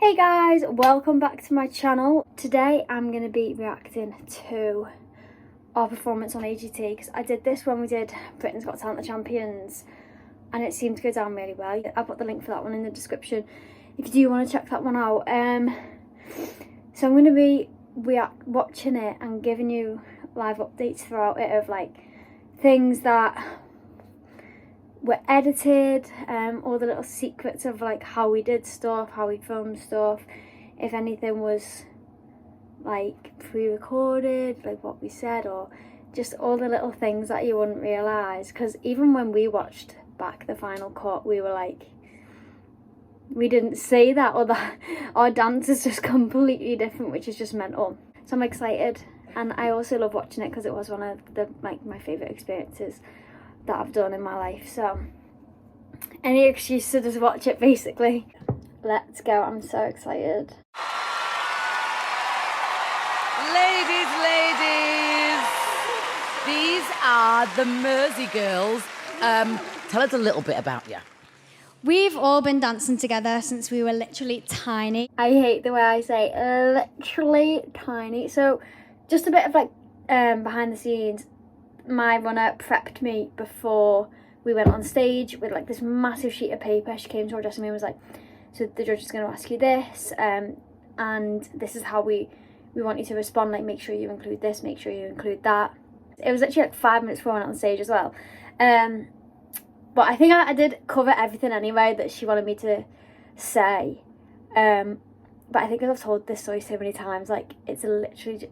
Hey guys, welcome back to my channel. Today I'm going to be reacting to our performance on AGT because I did this when we did Britain's Got Talent, the Champions, and it seemed to go down really well. I'll put the link for that one in the description if you do want to check that one out. So I'm going to be watching it and giving you live updates throughout it of like things that were edited, all the little secrets of like how we did stuff, how we filmed stuff, if anything was like pre-recorded, like what we said, or just all the little things that you wouldn't realise. Because even when we watched back the final cut, we were like, we didn't see that, or that our dance is just completely different, which is just mental. So I'm excited, and I also love watching it because it was one of the my favourite experiences that I've done in my life. So any excuse to just watch it, basically. Let's go. I'm so excited. Ladies, these are the Mersey girls. Tell us a little bit about you. We've all been dancing together since we were literally tiny. I hate the way I say literally tiny. So just a bit of like behind the scenes. My runner prepped me before we went on stage with like this massive sheet of paper. She came to our dressing room and was like, so the judge is going to ask you this, and this is how we want you to respond, like make sure you include this, make sure you include that. It was actually like 5 minutes before I went on stage as well. But I think I did cover everything anyway that she wanted me to say. But I think because I've told this story so many times, like it's literally,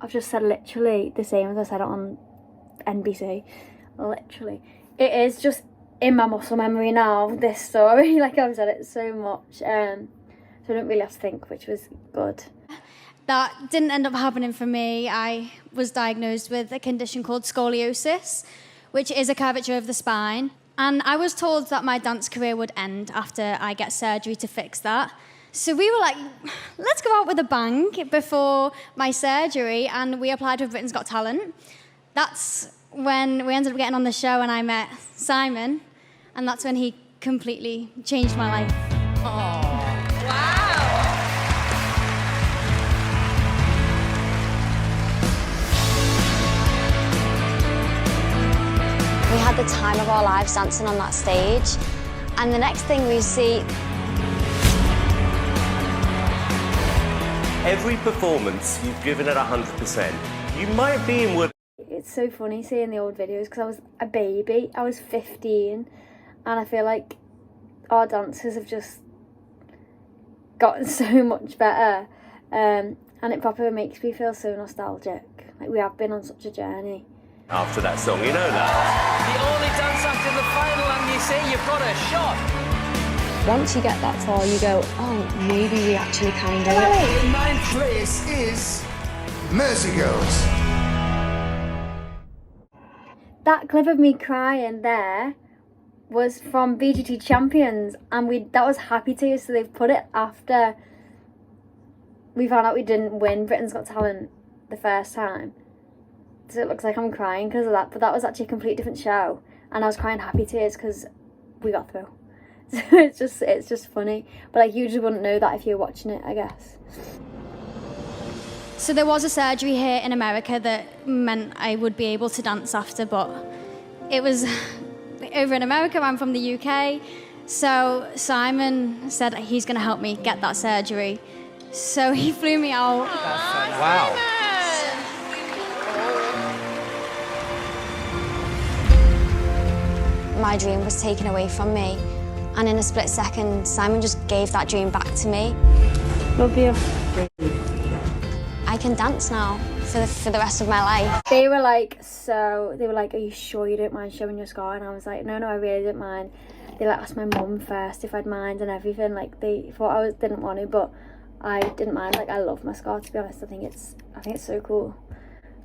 I've just said literally the same as I said it on NBC. Literally, it is just in my muscle memory now, this story. Like I've said it so much, so I don't really have to think, which was good. That didn't end up happening for me. I was diagnosed with a condition called scoliosis, which is a curvature of the spine. And I was told that my dance career would end after I get surgery to fix that. So we were like, let's go out with a bang before my surgery, and we applied for Britain's Got Talent. That's when we ended up getting on the show, and I met Simon, and that's when he completely changed my life. Oh, wow! We had the time of our lives dancing on that stage, and the next thing we see... Every performance, you've given it 100%. You might be in work. It's so funny seeing the old videos because I was a baby. I was 15, and I feel like our dancers have just gotten so much better, and it proper makes me feel so nostalgic. Like we have been on such a journey. After that song, you know that. The only dance after the final, and you say you've got a shot. Once you get that far, you go, oh, maybe we actually can do it. In ninth place is Mersey Girls. That clip of me crying there was from AGT Champions, and that was Happy Tears, so they've put it after we found out we didn't win Britain's Got Talent the first time. So it looks like I'm crying because of that, but that was actually a complete different show, and I was crying Happy Tears because we got through. So it's just funny, but like you just wouldn't know that if you're watching it, I guess. So there was a surgery here in America that meant I would be able to dance after, but it was over in America. I'm from the UK, so Simon said he's going to help me get that surgery. So he flew me out. Wow. My dream was taken away from me, and in a split second, Simon just gave that dream back to me. Love you. I can dance now for the rest of my life. They were like, are you sure you don't mind showing your scar? And I was like, no, I really don't mind. They like asked my mum first if I'd mind and everything. Like they thought I didn't want to, but I didn't mind. Like I love my scar, to be honest. I think it's so cool.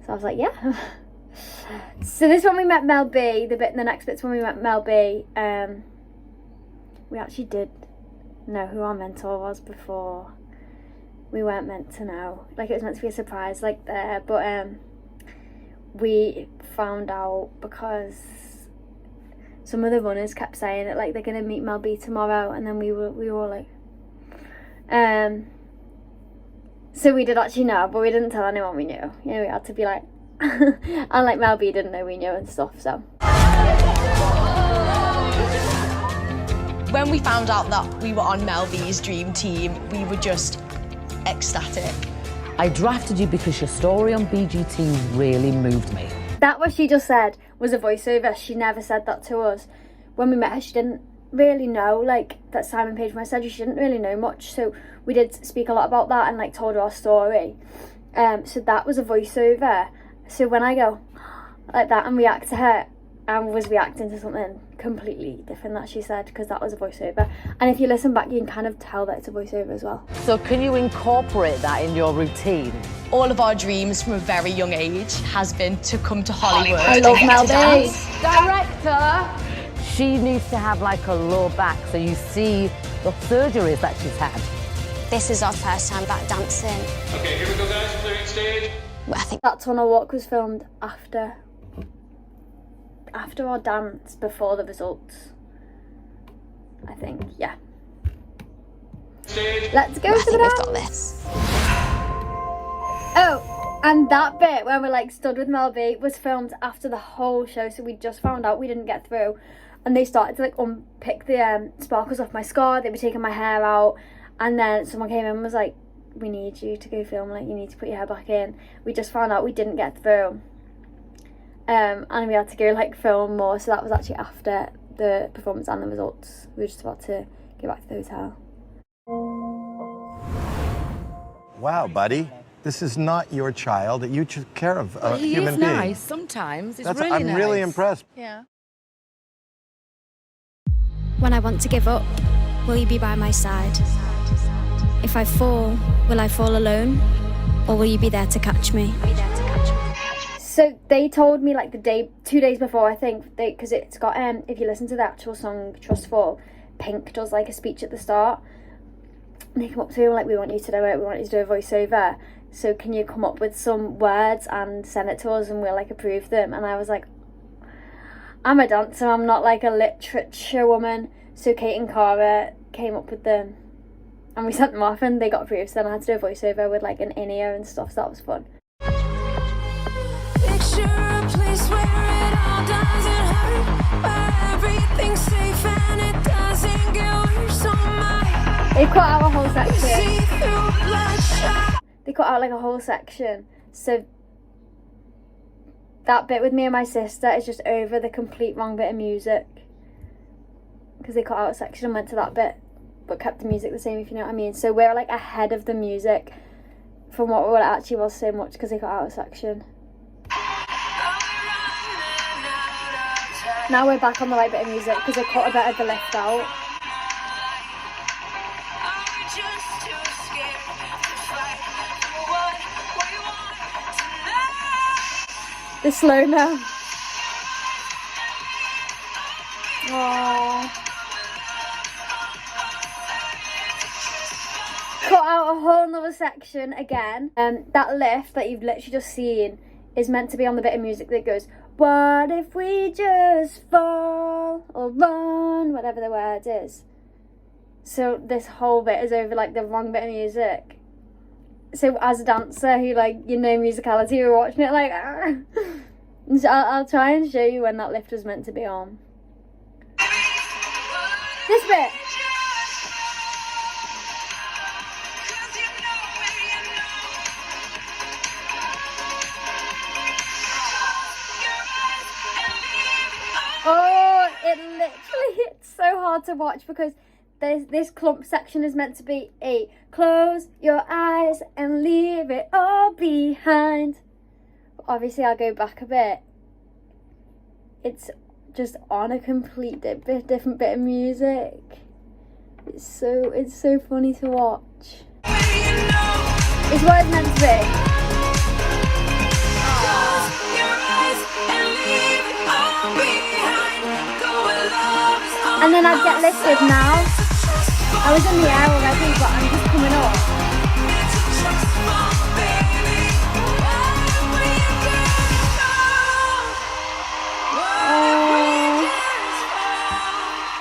So I was like, yeah. So this one we met Mel B. The next bit's when we met Mel B. We actually did know who our mentor was before. We weren't meant to know. Like it was meant to be a surprise, like there. But we found out because some of the runners kept saying that like they're gonna meet Mel B tomorrow, and then we were all like, So we did actually know, but we didn't tell anyone we knew. You know, we had to be like, and like Mel B didn't know we knew and stuff, so. When we found out that we were on Mel B's dream team, we were just ecstatic. I drafted you because your story on BGT really moved me. That what she just said was a voiceover. She never said that to us. When we met her, she didn't really know, like, that Simon Page message. She didn't really know much, so we did speak a lot about that and, like, told her our story. So that was a voiceover. So when I go like that and react to her, I was reacting to something completely different that she said, because that was a voiceover. And if you listen back, you can kind of tell that it's a voiceover as well. So can you incorporate that in your routine? All of our dreams from a very young age has been to come to Hollywood. I love Mel B. Director! She needs to have like a low back so you see the surgeries that she's had. This is our first time back dancing. Okay, here we go, guys. Clearing stage. I think That tunnel walk was filmed after our dance, before the results. I think, yeah. Let's go I to think the we've dance. got this. Oh, and that bit when we like stood with Mel B was filmed after the whole show, so we just found out we didn't get through, and they started to like unpick the sparkles off my scar. They were taking my hair out, and then someone came in and was like, "We need you to go film. Like, you need to put your hair back in." We just found out we didn't get through, and we had to go like film more. So that was actually after the performance and the results. We were just about to go back to the hotel. Wow, buddy. This is not your child. You took care of a He human is being. nice sometimes. It's That's, really I'm nice. really impressed. Yeah. When I want to give up, will you be by my side? If I fall, will I fall alone? Or will you be there to catch me? So they told me like 2 days before, I think, because it's got if you listen to the actual song Trust Fall, Pink does like a speech at the start, and they come up to me like, "We want you to do it, we want you to do a voiceover, so can you come up with some words and send it to us and we'll like approve them?" And I was like, I'm a dancer, I'm not like a literature woman. So Kate and Cara came up with them and we sent them off and they got approved. So then I had to do a voiceover with like an in-ear and stuff, so that was fun. Picture a place where it all doesn't hurt, where everything's safe and it doesn't get worse on my They cut out a whole section. see-through bloodshot. They cut out like a whole section. So that bit with me and my sister is just over the complete wrong bit of music. Because they cut out a section and went to that bit, but kept the music the same, if you know what I mean. So we're like ahead of the music from what it actually was so much, because they cut out a section. Now we're back on the right bit of music because they cut a bit of the left out. The slow-mo. Aww. Cut out a whole nother section again. That lift that you've literally just seen is meant to be on the bit of music that goes, "What if we just fall or run," whatever the word is. So this whole bit is over like the wrong bit of music. So as a dancer who like, you know, musicality, we're watching it like, ah. So I'll try and show you when that lift was meant to be on. This bit. Oh, it literally, it's so hard to watch because this clump section is meant to be a close your eyes and leave it all behind. But obviously I'll go back a bit. It's just on a complete different bit of music. It's so funny to watch. It's what it's meant to be. And then I'd get lifted now. I was in the air already, but I'm just coming up.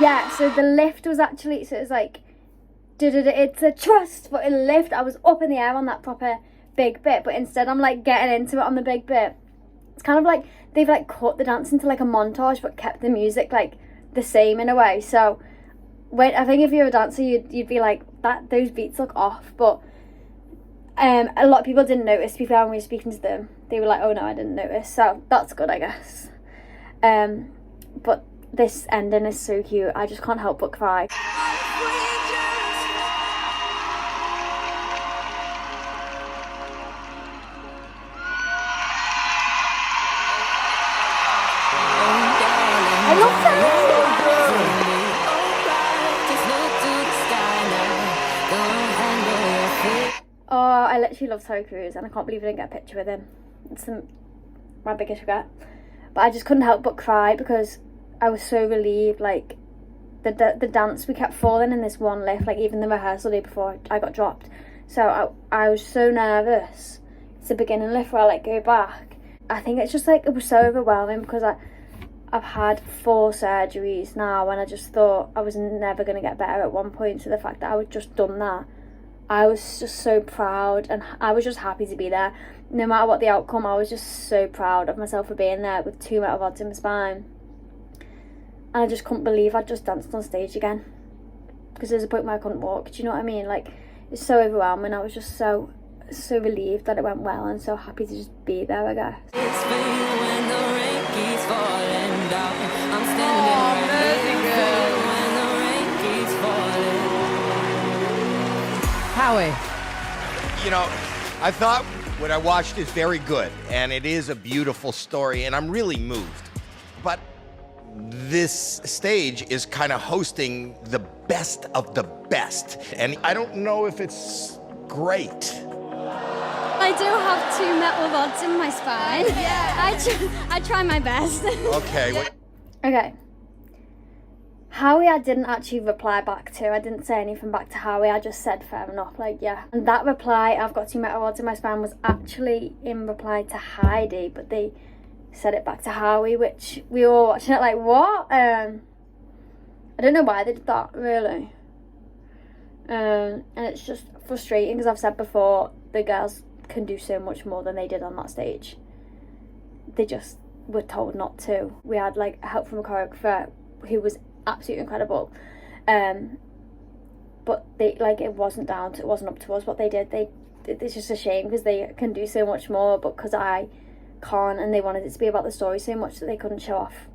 Yeah, so the lift was actually, so it was like it's a trust but a lift. I was up in the air on that proper big bit, but instead I'm like getting into it on the big bit. It's kind of like they've like cut the dance into like a montage but kept the music like the same in a way. So I think if you're a dancer, you'd be like, that those beats look off. But a lot of people didn't notice. To be fair, when we were speaking to them, they were like, oh no, I didn't notice. So that's good, I guess. But this ending is so cute. I just can't help but cry. I love that. Oh, I literally love Terry Crews, and I can't believe I didn't get a picture with him. It's my biggest regret. But I just couldn't help but cry because I was so relieved. Like the dance, we kept falling in this one lift, like even the rehearsal day before I got dropped. So I was so nervous. It's the beginning lift where I like go back. I think it's just like it was so overwhelming because I've had 4 surgeries now, and I just thought I was never going to get better at one point. So the fact that I was just done that, I was just so proud, and I was just happy to be there. No matter what the outcome, I was just so proud of myself for being there with 2 metal rods in my spine. And I just couldn't believe I'd just danced on stage again. Because there's a point where I couldn't walk, do you know what I mean? Like, it's so overwhelming. I was just so relieved that it went well, and so happy to just be there, I guess. It's fading when the rain keeps falling down. I'm standing right here when the rain keeps falling. Howie. You know, I thought what I watched is very good, and it is a beautiful story, and I'm really moved. But this stage is kind of hosting the best of the best, and I don't know if it's great. I do have 2 metal rods in my spine. Yeah. I try my best. Okay. Okay. Howie I didn't actually reply back to. I didn't say anything back to Howie. I just said fair enough, like, yeah. And that reply, I've got 2 metal rods in my spine, was actually in reply to Heidi, but they said it back to Howie, which we were watching it like, what? I don't know why they did that, really. And it's just frustrating because I've said before, the girls can do so much more than they did on that stage. They just were told not to. We had like help from a choreographer who was absolutely incredible, but they like it wasn't up to us what they did. It's just a shame because they can do so much more, but because I can't, and they wanted it to be about the story so much that they couldn't show off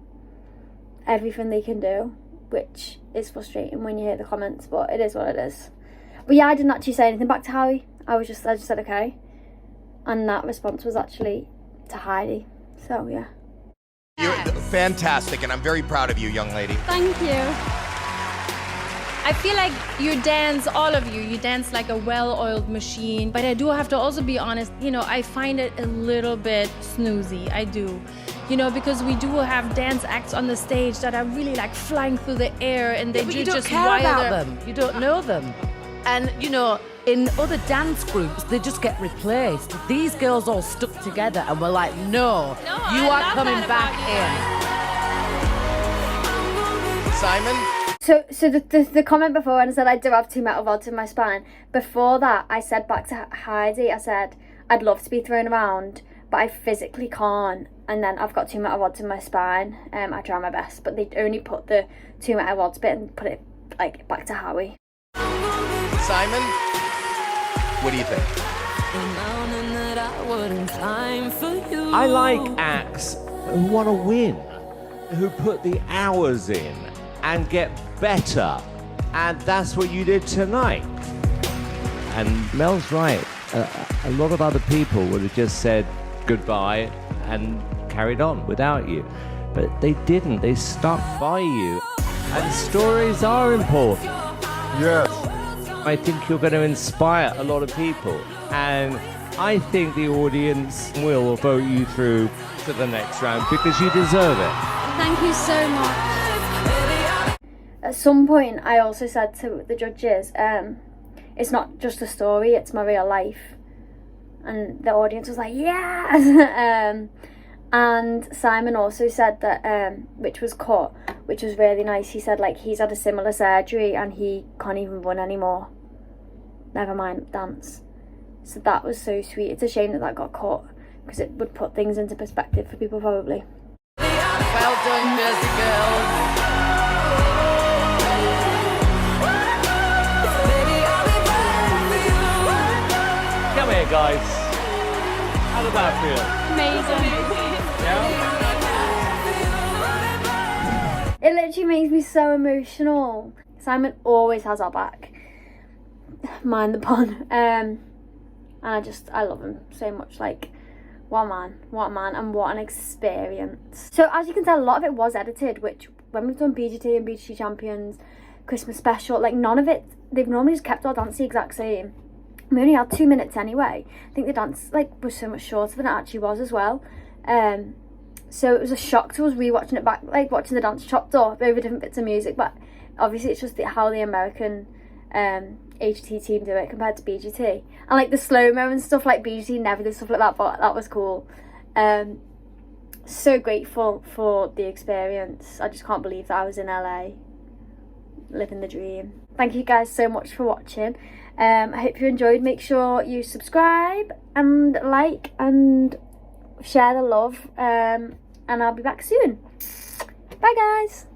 everything they can do, which is frustrating when you hear the comments, but it is what it is. But yeah, I didn't actually say anything back to Howie. I just said okay, and that response was actually to Heidi. So yeah. You're fantastic, and I'm very proud of you, young lady. Thank you. I feel like you dance, all of you dance like a well-oiled machine. But I do have to also be honest, you know, I find it a little bit snoozy, I do. You know, because we do have dance acts on the stage that are really like flying through the air, and they you don't just care wilder. about them. You don't know them. And, you know, in other dance groups, they just get replaced. These girls all stuck together and were like, no, you are coming back in. Simon? So the comment before, and I said I do have 2 metal rods in my spine. Before that, I said back to Heidi, I said, I'd love to be thrown around, but I physically can't. And then I've got 2 metal rods in my spine. I try my best, but they only put the 2 metal rods bit and put it like back to Howie. Simon? What do you think? I like acts who want to win, who put the hours in and get better. And that's what you did tonight. And Mel's right. A lot of other people would have just said goodbye and carried on without you. But they didn't. They stuck by you. And stories are important. Yes. I think you're going to inspire a lot of people. And I think the audience will vote you through to the next round because you deserve it. Thank you so much. At some point, I also said to the judges, it's not just a story, it's my real life. And the audience was like, yes! And Simon also said that, which was cut, which was really nice. He said like he's had a similar surgery and he can't even run anymore. Never mind dance. So that was so sweet. It's a shame that that got cut because it would put things into perspective for people probably. Well done, Jersey girls. Come here, guys. How did that feel? Amazing. Yeah? It literally makes me so emotional. Simon always has our back. Mind the pun. And I love him so much. Like, what a man, and what an experience. So as you can tell, a lot of it was edited, which when we've done BGT and BGT Champions, Christmas special, like none of it, they've normally just kept our dance the exact same. We only had 2 minutes anyway. I think the dance like was so much shorter than it actually was as well. So it was a shock to us rewatching it back, like watching the dance chopped up over different bits of music. But obviously it's just how the American AGT team do it compared to BGT. And like the slow-mo and stuff, like BGT never did stuff like that, but that was cool. So grateful for the experience. I just can't believe that I was in LA living the dream. Thank you guys so much for watching. I hope you enjoyed. Make sure you subscribe and like and share the love, and I'll be back soon. Bye guys.